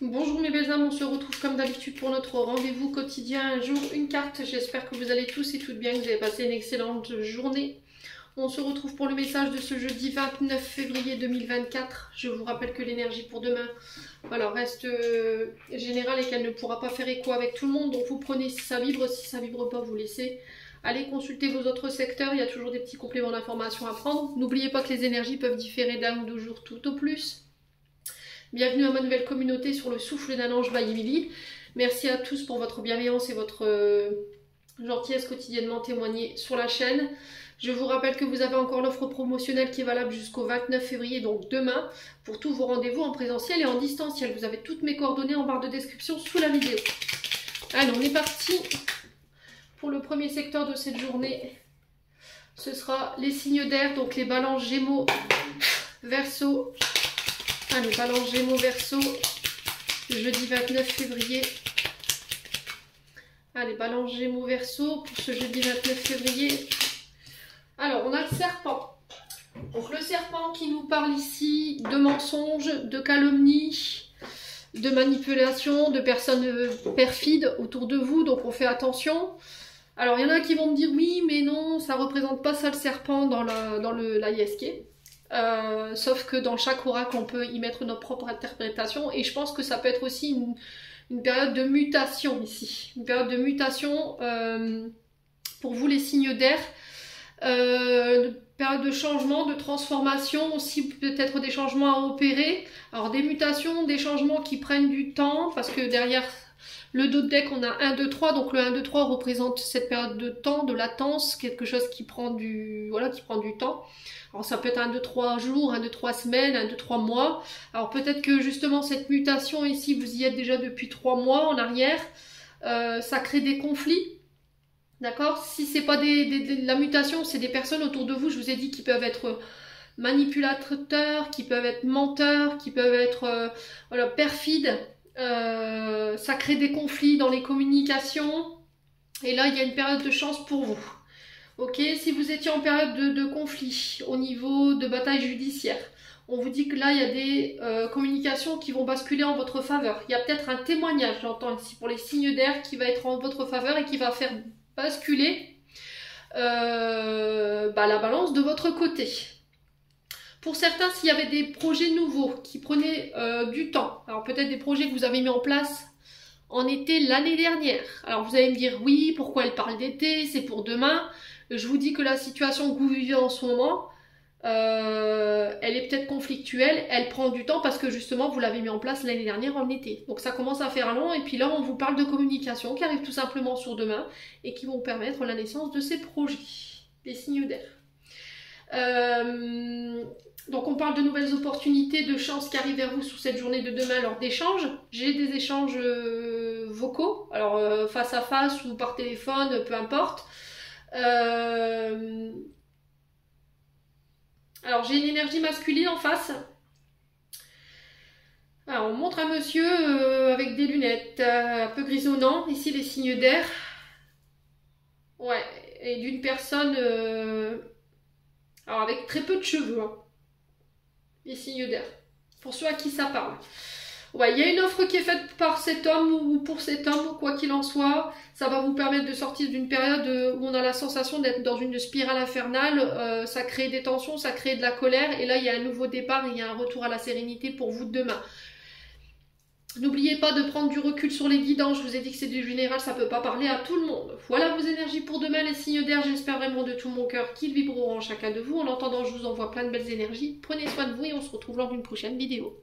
Bonjour mes belles âmes, on se retrouve comme d'habitude pour notre rendez-vous quotidien, un jour, une carte. J'espère que vous allez tous et toutes bien, que vous avez passé une excellente journée. On se retrouve pour le message de ce jeudi 29 février 2024. Je vous rappelle que l'énergie pour demain reste générale et qu'elle ne pourra pas faire écho avec tout le monde. Donc vous prenez si ça vibre, si ça vibre pas, vous laissez. Allez consulter vos autres secteurs, il y a toujours des petits compléments d'information à prendre. N'oubliez pas que les énergies peuvent différer d'un ou deux jours tout au plus. Bienvenue à ma nouvelle communauté sur le souffle d'un ange by Emily. Merci à tous pour votre bienveillance et votre gentillesse quotidiennement témoignée sur la chaîne. Je vous rappelle que vous avez encore l'offre promotionnelle qui est valable jusqu'au 29 février, donc demain, pour tous vos rendez-vous en présentiel et en distanciel. Vous avez toutes mes coordonnées en barre de description sous la vidéo. Allez, on est parti pour le premier secteur de cette journée. Ce sera les signes d'air, donc les balances Gémeaux, Verseau. Allez, balance Gémeaux Verseau, jeudi 29 février. Allez, balance Gémeaux Verseau pour ce jeudi 29 février. Alors, on a le serpent. Donc, le serpent qui nous parle ici de mensonges, de calomnies, de manipulations, de personnes perfides autour de vous. Donc, on fait attention. Alors, il y en a qui vont me dire oui, mais non, ça ne représente pas ça le serpent dans la ISK. Sauf que dans chaque oracle on peut y mettre notre propre interprétation et je pense que ça peut être aussi une période de mutation ici, une période de mutation pour vous les signes d'air, période de changement, de transformation, aussi peut-être des changements à opérer, alors des mutations, des changements qui prennent du temps parce que derrière le dos de deck on a 1, 2, 3, donc le 1, 2, 3 représente cette période de temps, de latence, quelque chose qui prend du temps. Alors ça peut être 1, 2, 3 jours, 1, 2, 3 semaines, 1, 2, 3 mois. Alors peut-être que justement cette mutation ici, vous y êtes déjà depuis 3 mois en arrière. Ça crée des conflits. D'accord? Si c'est pas la mutation, c'est des personnes autour de vous, je vous ai dit, qui peuvent être manipulateurs, qui peuvent être menteurs, qui peuvent être perfides. Ça crée des conflits dans les communications. Et là, il y a une période de chance pour vous. Ok, si vous étiez en période de conflit au niveau de bataille judiciaire, on vous dit que là, il y a des communications qui vont basculer en votre faveur. Il y a peut-être un témoignage, j'entends ici, pour les signes d'air qui va être en votre faveur et qui va faire basculer la balance de votre côté. Pour certains, s'il y avait des projets nouveaux qui prenaient du temps, alors peut-être des projets que vous avez mis en place en été l'année dernière. Alors vous allez me dire, oui, pourquoi elle parle d'été, c'est pour demain. Je vous dis que la situation que vous vivez en ce moment, elle est peut-être conflictuelle, elle prend du temps parce que justement vous l'avez mis en place l'année dernière en été. Donc ça commence à faire long et puis là on vous parle de communication qui arrive tout simplement sur demain et qui vont permettre la naissance de ces projets, des signes d'air. Donc on parle de nouvelles opportunités, de chances qui arrivent vers vous sur cette journée de demain lors d'échanges. J'ai des échanges vocaux, alors face à face ou par téléphone, peu importe. Alors j'ai une énergie masculine en face. Alors on montre un monsieur avec des lunettes un peu grisonnant, ici les signes d'air. Ouais, et d'une personne alors avec très peu de cheveux, hein. Les signes d'air. Pour ceux à qui ça parle. Ouais, il y a une offre qui est faite par cet homme ou pour cet homme, quoi qu'il en soit. Ça va vous permettre de sortir d'une période où on a la sensation d'être dans une spirale infernale. Ça crée des tensions, ça crée de la colère. Et là, il y a un nouveau départ, il y a un retour à la sérénité pour vous demain. N'oubliez pas de prendre du recul sur les guidants. Je vous ai dit que c'est du général, ça ne peut pas parler à tout le monde. Voilà vos énergies pour demain, les signes d'air. J'espère vraiment de tout mon cœur qu'ils vibreront en chacun de vous. En attendant, je vous envoie plein de belles énergies. Prenez soin de vous et on se retrouve lors d'une prochaine vidéo.